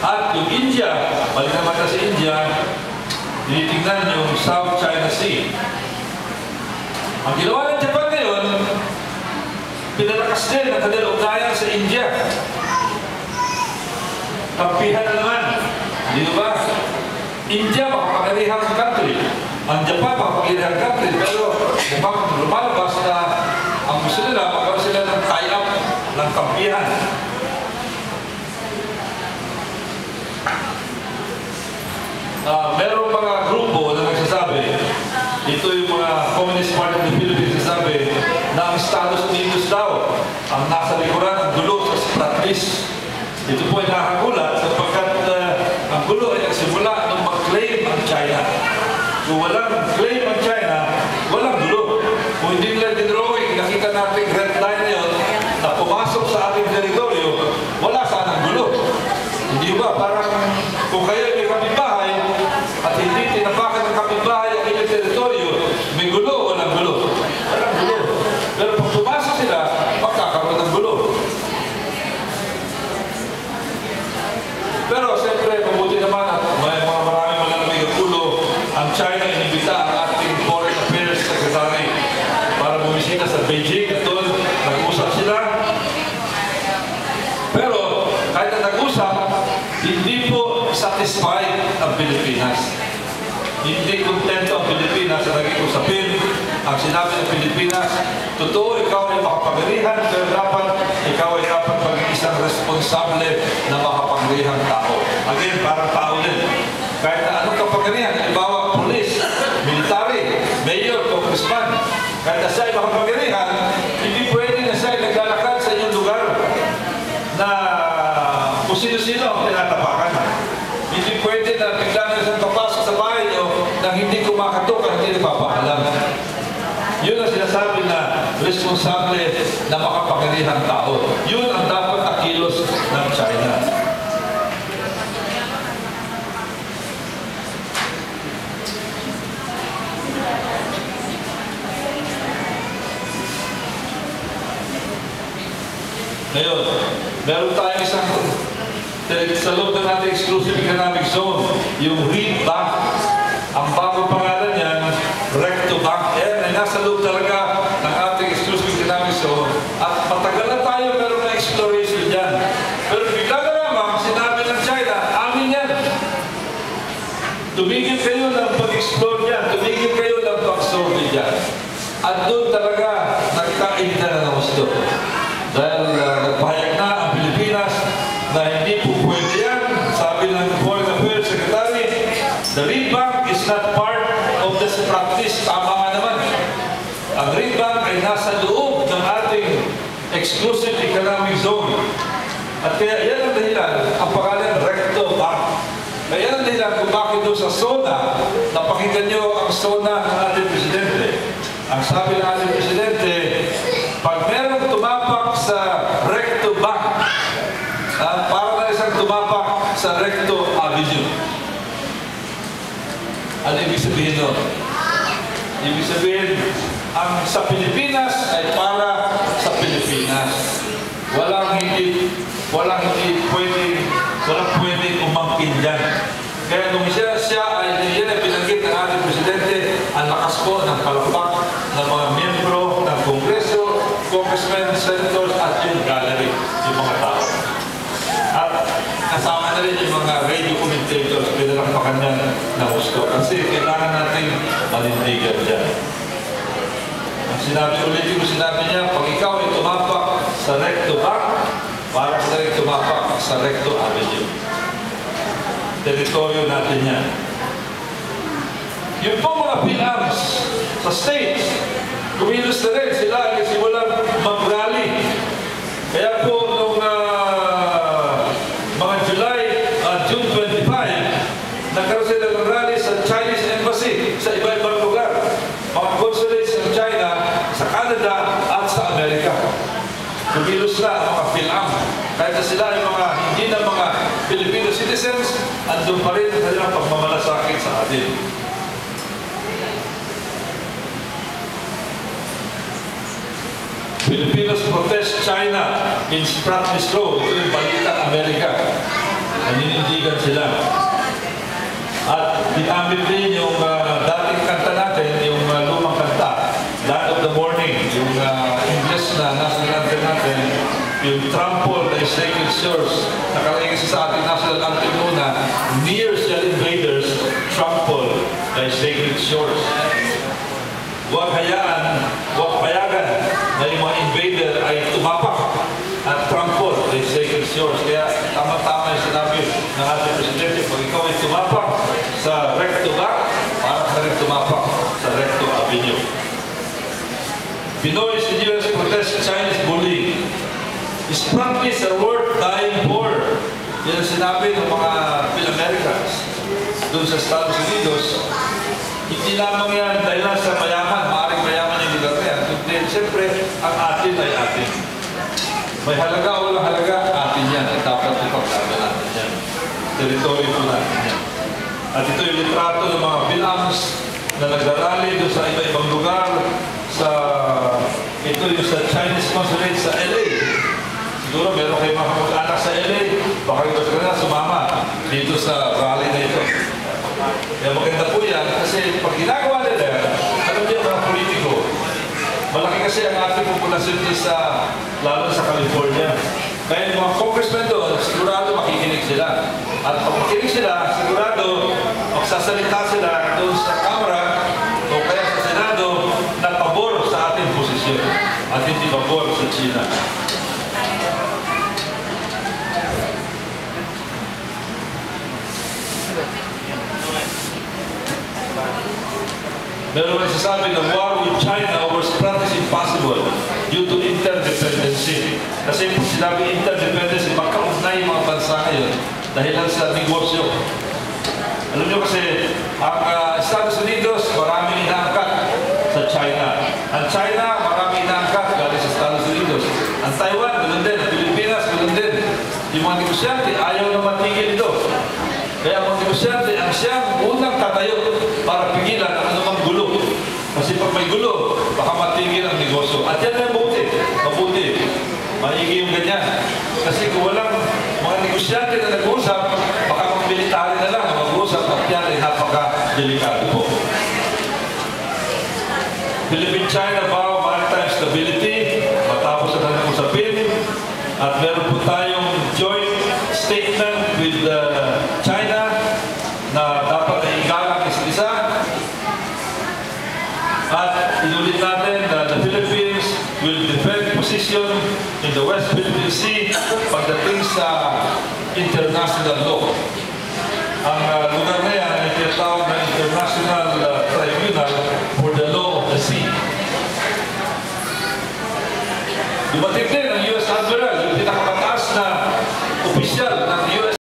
At yung India, balik naman na sa India, tinitingnan yung South China Sea. Ang ginawa ng Japan ngayon, pinalakas din ang kanilang ugnayan sa India. Kampihan na naman. Hindi ba? India, makapagalihang country. Ang Japan, makapagalihang country. Pero mukhang lumalabas na ang gusto nila, magkaroon sila ng tie-up ng kampihan. Merong mga grupo na nagsasabi, ito yung mga Communist Party of the Philippines nagsasabi na ang Estados Unidos daw ang nasa likuran ng gulo sa Spratlis. Ito po ay nakagulat sapagkat ang gulo ay nagsimula nung mag-claim ang China. Kung walang claim ang China, walang gulo. Kung hindi nila dinrawing, nakita natin red line na yun na pumasok sa ating teritoryo, wala sanang gulo. Hindi ba? Parang kung kayo may kapitbahay at hindi tinapakan ng kapitbahay ang inyong teritoryo, may gulo o walang gulo? Walang gulo. Pero pag pumasok sila, magkakaroon ng gulo. Pero siyempre, mabuti naman at may mga maraming malalamig ang ulo, ang China inibita ang ating Foreign Affairs Secretary para bumisita sa Beijing at doon nag-usap sila. Pero kahit na nag-usap, hindi po satisfied ang Pilipinas. Hindi kontento ang Pilipinas sa naging usapin. Ang sinabi ng Pilipinas, totoo, ikaw ay makapangyarihan, pero ikaw ay dapat maging isang responsable na makapangyarihang tao. Again, parang tao din. Kahit na anong kapangyarihan, halimbawa, police, military, mayor, congressman, kahit na siya ay makapangyarihan, hindi pwede na siya ay naglalakad sa inyong lugar na kung sino-sino ang tinatapakan. Hindi pwede na bigla na isang papasok sa bahay nyo nang hindi kumakatok at hindi nagpapaalam. Yun ang sinasabi na responsable na makapangyarihang tao. Yun ang dapat na kilos ng China. Ngayon, meron tayong isang sa loob ng ating exclusive economic zone, yung REIT Bank. Ang bagong pangalan yan, Recto Bank. Ay nasa loob talaga ng ating exclusive economic zone. At matagal na tayo meron na exploration dyan. Pero bigla na naman, sinabi ng China, amin yan. Tumigil kayo ng pag-explore dyan. Tumigil kayo ng pag-survey dyan. At doon talaga, nagkainda na ng gusto. Dahil nagpahayag na ang Pilipinas na hindi po pwede yan. Sabi ng Foreign Affairs Secretary, the REIT Bank is not part of this practice. Tama nga naman. Ang REIT Bank ay nasa loob ng ating exclusive economic zone. At kaya yan ang dahilan, ang pangalan Recto Bank. Kaya yan ang dahilan kung bakit doon sa SONA, napakinggan nyo ang SONA ng ating Presidente. Ang sabi ng ating Presidente, pag merong tumapak sa Recto Bank, para na isang tumapak sa Recto Avenue. Ano ibig sabihin doon? Ibig sabihin, ang sa Pilipinas ay para sa Pilipinas. Walang pwedeng umangkin dyan. Kaya nung siya ay binanggit ng ating Presidente, ang lakas po ng palakpak ng mga miyembro ng Kongreso, congressmen, senators, at yung gallery, yung mga tao. At kasama na rin yung mga radio commentators, pinalampakan niya na gusto. Kasi kailangan natin manindigan dyan. Ang sinabi niya, pag ikaw ay tumapak sa Recto Bank, para ka rin tumapak sa Recto Avenue. Teritoryo natin yan. Yung po mga PILAMs sa states, kumilos na rin sila ay simulang mag-rally. Kaya po nung mga June 25, nagkaroon sila ng rally sa Chinese Embassy sa iba-ibang lugar. Mga consulates ng China sa Canada at sa Amerika. Kumilos na ang mga PILAM. Kahit na sila ay hindi na mga Filipino citizens, andun pa rin ang kanilang pagmamalasakit sa atin. Filipinos protest China in Spratlis Road. Ito yung balitang Amerika. Naninindigan sila. At ginamit din yung dating kanta natin, yung lumang kanta, Land of the Morning, yung English na national anthem natin, yung Trample the Sacred Shores, nakalagay kasi sa ating national anthem muna, near shall invaders trample the sacred shores. Huwag hayaan, huwag payagan na yung mga invader ay tumapak at trample the sacred shores. Kaya tama-tama yung sinabi ng ating Presidente, pag ikaw ay tumapak sa Recto Back, para ka rin tumapak sa Recto Avenue. Pinoy CDS protest Chinese bullying. Practice a word dying poor. Yan ang sinabi ng mga Phil-Americans doon sa Estados Unidos. Hindi lamang yan dahil sa mayaman, maaaring mayaman yung lugar na yan. Kundi, siyempre, ang atin ay atin. May halaga o walang halaga, atin yan. At dapat ipaglaban natin yan. Territory po natin yan. At ito yung litrato ng mga Phil-Ams na nag-rally doon sa iba-ibang lugar. Ito yung sa Chinese consulate sa LA. Siguro meron kayo mga kamag-anak sa LA, baka yung gusto na sumama dito sa rally na ito. Kaya maganda po yan, kasi pag ginagawa nila, alam niyo mga politiko, malaki kasi ang ating populasyon sa, lalo sa California. Kaya yung mga congressmen doon, sigurado makikinig sila. At pag makikinig sila, sigurado magsasalita sila doon sa Kamara o kaya sa Senado na pabor sa ating posisyon at hindi pabor sa China. Meron nagsasabi na war with China was practice impossible due to interdependency. Kasi kung sinabi interdependency, magkaugnay yung mga bansa ngayon dahil lang sa negosyo. Alam nyo kasi, ang Estados Unidos, maraming inaangkat sa China. Ang China, maraming inaangkat galing sa Estados Unidos. Ang Taiwan, ganoon din. Ang Pilipinas, ganoon din. Yung mga negosyante, ayaw na matigil ito. Kaya ang negosyante, ang siyang unang tatayo para pigilan ang anumang gulo. Kasi pag may gulo, baka matigil ang negosyo. At yan ay mabuti. Maigi yung ganyan. Kasi kung walang mga negosyante na nag-uusap, baka mag-military na lang mag-uusap at yan ay napaka-delikado po. Philippine-China vow maritime stability, matapos na nag-usapin. At meron po tayong joint statement with China na dapat ay igalang isa't isa. At inulit natin na the Philippines will defend position in the West Philippine Sea pagdating sa international law. Ang lugar na yan ay tinatawag na International Tribunal for the Law of the Sea. Dumating din